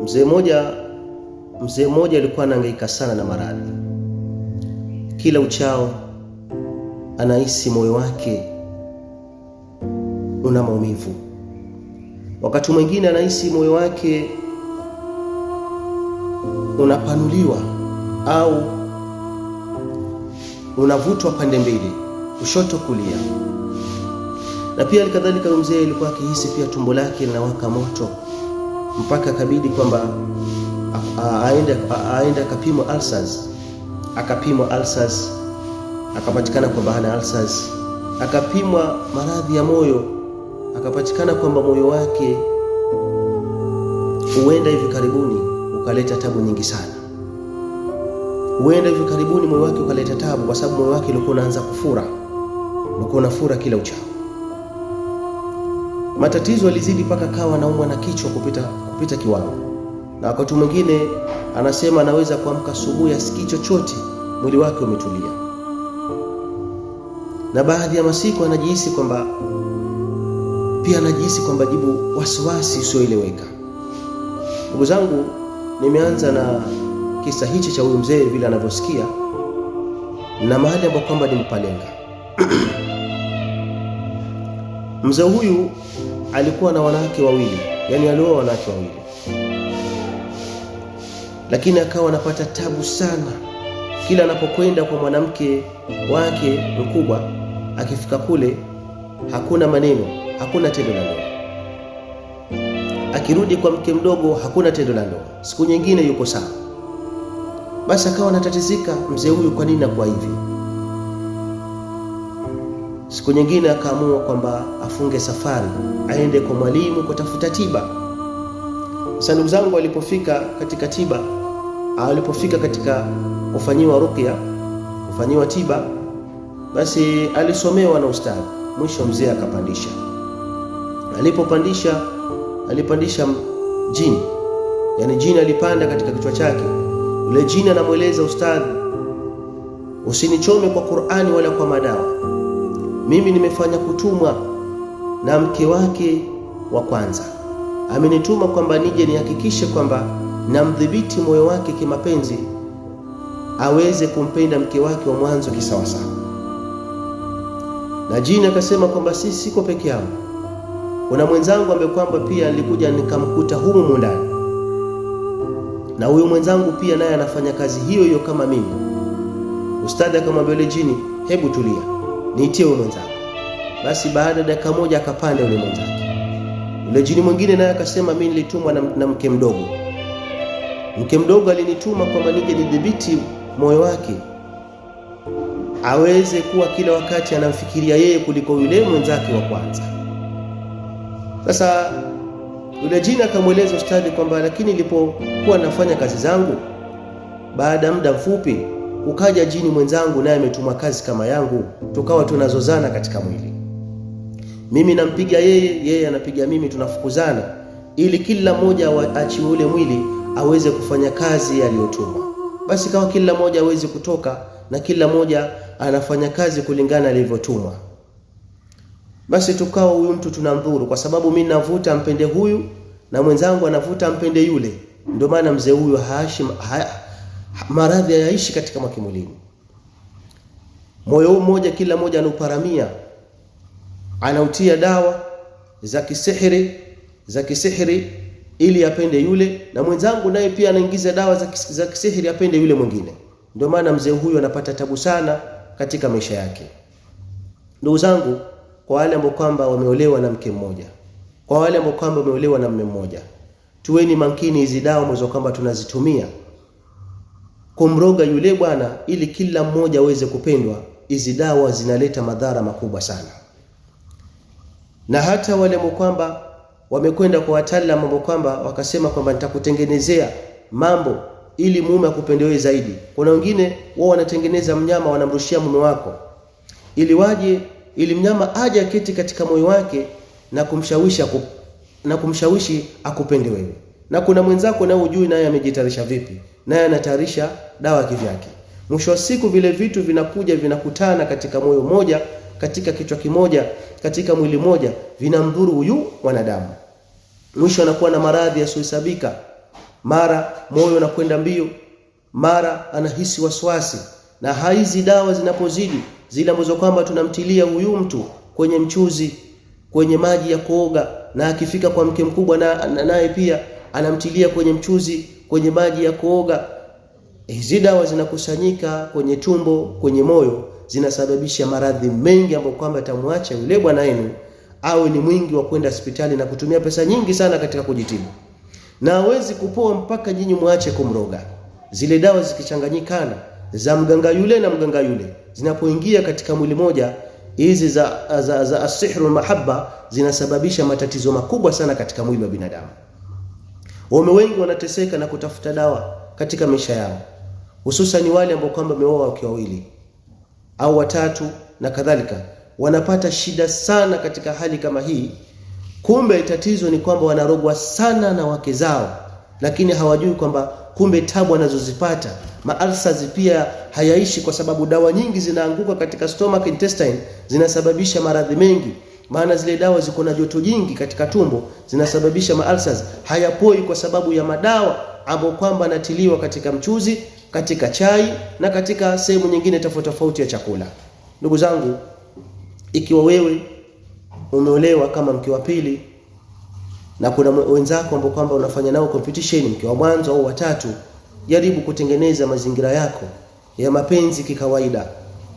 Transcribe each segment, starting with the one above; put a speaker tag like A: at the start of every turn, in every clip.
A: Mzee mmoja alikuwa anahangaika sana na maradhi. Kila uchao anahisi moyo wake una maumivu. Wakati mwingine anahisi moyo wake unapanuliwa au unavutwa pande mbili, kushoto kulia. Na pia kadhalika mzee alikuwa akihisi pia tumbo lake linawaka moto, mpaka akabidi kwamba aende akapimwa ulcers. Akapimwa ulcers, akapatikana kwamba hana ulcers. Akapimwa maradhi ya moyo, akapatikana kwamba moyo wake huenda hivi karibuni ukaleta tabu nyingi sana. Huenda hivi karibuni moyo wake ukaleta tabu, kwa sababu moyo wake ulikuwa unaanza kufura, ulikuwa unafura kila uchao. Matatizo yalizidi mpaka kawa anaumwa na kichwa kupita kiwango. Na wakati mwingine anasema anaweza kuamka asubuhi asikii chochote, mwili wake umetulia. Na baadhi ya masiku anajihisi kwamba jibu wasiwasi usioeleweka. Ndugu zangu, nimeanza na kisa hichi cha huyu mzee vile anavyosikia na mahali ambapo kwamba nimpalenga. Mzee huyu alikuwa na wanawake wawili, yani alioa wanawake wawili. Lakini akawa anapata tabu sana kila anapokwenda kwa mwanamke wake mkubwa. Akifika kule hakuna maneno, hakuna tendo la ndoa. Akirudi kwa mke mdogo hakuna tendo la ndoa. Siku nyingine yuko sawa. Basi akawa anatatizika mzee huyu, kwa nini nakuwa hivi? Siku nyingine akaamua kwamba afunge safari aende kwa mwalimu kutafuta tiba. Sasa ndugu zangu, alipofika katika tiba, alipofika katika kufanyiwa ruqya, kufanyiwa tiba, basi alisomewa na ustadhi. Mwisho mzee akapandisha. Alipandisha jini, yani jini alipanda katika kichwa chake. Yule jini anamweleza ustadhi, usinichome kwa Qur'ani wala kwa madawa. Mimi nimefanya kutumwa na mke wake wa kwanza. Amenituma kwamba nije nihakikishe kwamba namdhibiti moyo wake kimapenzi, aweze kumpenda mke wake wa mwanzo kisawasawa. Na jini akasema kwamba siko peke yangu, kuna mwenzangu ambaye kwamba pia nilikuja nikamkuta humu ndani, na huyu mwenzangu pia naye anafanya kazi hiyo hiyo kama mimi. Ustadhi akamwambia yule jini, hebu tulia, niitie huyu mwenzangu. Basi baada ya dakika moja akapanda yule mwenzake. Yule jini mwingine naye akasema, mimi nilitumwa na mke mdogo. Mke mdogo alinituma kwamba nije nidhibiti moyo wake, aweze kuwa kila wakati anamfikiria yeye kuliko yule mwenzake wa kwanza. Sasa yule jini akamweleza ustadhi kwamba lakini nilipokuwa nafanya kazi zangu, baada ya muda mfupi ukaja jini mwenzangu naye ametumwa kazi kama yangu, tukawa tunazozana katika mwili. Mimi nampiga yeye anapiga mimi, tunafukuzana ili kila mmoja aachiwe ule mwili aweze kufanya kazi aliyotumwa. Basi kama kila mmoja aweze kutoka na kila mmoja anafanya kazi kulingana alivyotumwa. Basi tukawa huyu mtu tunamdhuru, kwa sababu mimi navuta mpende huyu na mwenzangu anavuta mpende yule. Ndio maana mzee huyu maradhi hayaishi katika mwilini. Moyo mmoja kila mmoja anuparamia, anautia dawa za kisihiri ili apende yule, na mwenzangu naye pia anaingiza dawa za kisihiri apende yule mwingine. Ndio maana mzee huyu anapata tabu sana katika maisha yake. Ndugu zangu, kwa wale ambao kwamba wameolewa na mke mmoja, kwa wale ambao kwamba wameolewa na mume mmoja, tuweni makini hizi dawa mwezo kwamba tunazitumia kumroga yule bwana ili kila mmoja aweze kupendwa. Hizi dawa zinaleta madhara makubwa sana. Na hata wale ambao kwamba wamekwenda kwa wataalamu ambao kwamba wakasema kwamba nitakutengenezea mambo ili mume akupende wewe zaidi. Kuna wengine wao wanatengeneza mnyama, wanamrushia mume wako ili mnyama aje aketi katika moyo wake na kumshawishi akupende wewe. Na kuna mwenzako na hujui naye amejitayarisha vipi, naye anatayarisha dawa kivyake. Mwisho wa siku vile vitu vinakuja vinakutana katika moyo mmoja, katika kichwa kimoja, katika mwili mmoja, vinamdhuru huyu mwanadamu. Mwisho anakuwa na maradhi yasiyohesabika. mara moyo unakwenda mbio, mara anahisi waswasi. Na hizi dawa zinapozidi, zile ambazo kwamba tunamtilia huyu mtu kwenye mchuzi, kwenye maji ya kuoga, na akifika kwa mke mkubwa naye pia anamtilia kwenye mchuzi, kwenye maji ya kuoga, hizi dawa zinakusanyika kwenye tumbo, kwenye moyo, zinasababisha maradhi mengi ambayo kwamba tamwacha yule bwana yenu awe ni mwingi wa kwenda hospitali na kutumia pesa nyingi sana katika kujitibu, na hawezi kupoa mpaka nyinyi muache kumroga. Zile dawa zikichanganyikana za mganga yule na mganga yule, zinapoingia katika mwili moja, hizi za asihru mahabba zinasababisha matatizo makubwa sana katika mwili wa binadamu. Waume wengi wanateseka na kutafuta dawa katika maisha yao, hususan wale ambao kwamba wameoa wake wawili au watatu na kadhalika. Wanapata shida sana katika hali kama hii. Kumbe tatizo ni kwamba wanarogwa sana na wake zao, lakini hawajui kwamba kumbe tabu wanazozipata, maalsazi pia hayaishi, kwa sababu dawa nyingi zinaanguka katika stomach intestine, zinasababisha maradhi mengi. Maana zile dawa ziko na joto jingi katika tumbo, zinasababisha maalsazi hayapoi, kwa sababu ya madawa ambayo kwamba natiliwa katika mchuzi, katika chai na katika sehemu nyingine tofauti ya chakula. Ndugu zangu, ikiwa wewe umeolewa kama mke wa pili na kuna wenzako ambao kwamba unafanya nao competition, mke wa mwanzo au watatu, jaribu kutengeneza mazingira yako ya mapenzi kikawaida.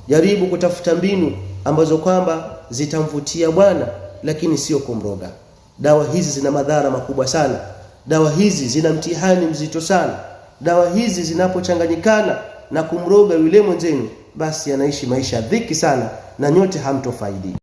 A: Jaribu kutafuta mbinu ambazo kwamba zitamvutia bwana, lakini sio kumroga. Dawa hizi zina madhara makubwa sana. Dawa hizi zina mtihani mzito sana. Dawa hizi zinapochanganyikana na kumroga yule mwenzenu, basi anaishi maisha dhiki sana na nyote hamtofaidi.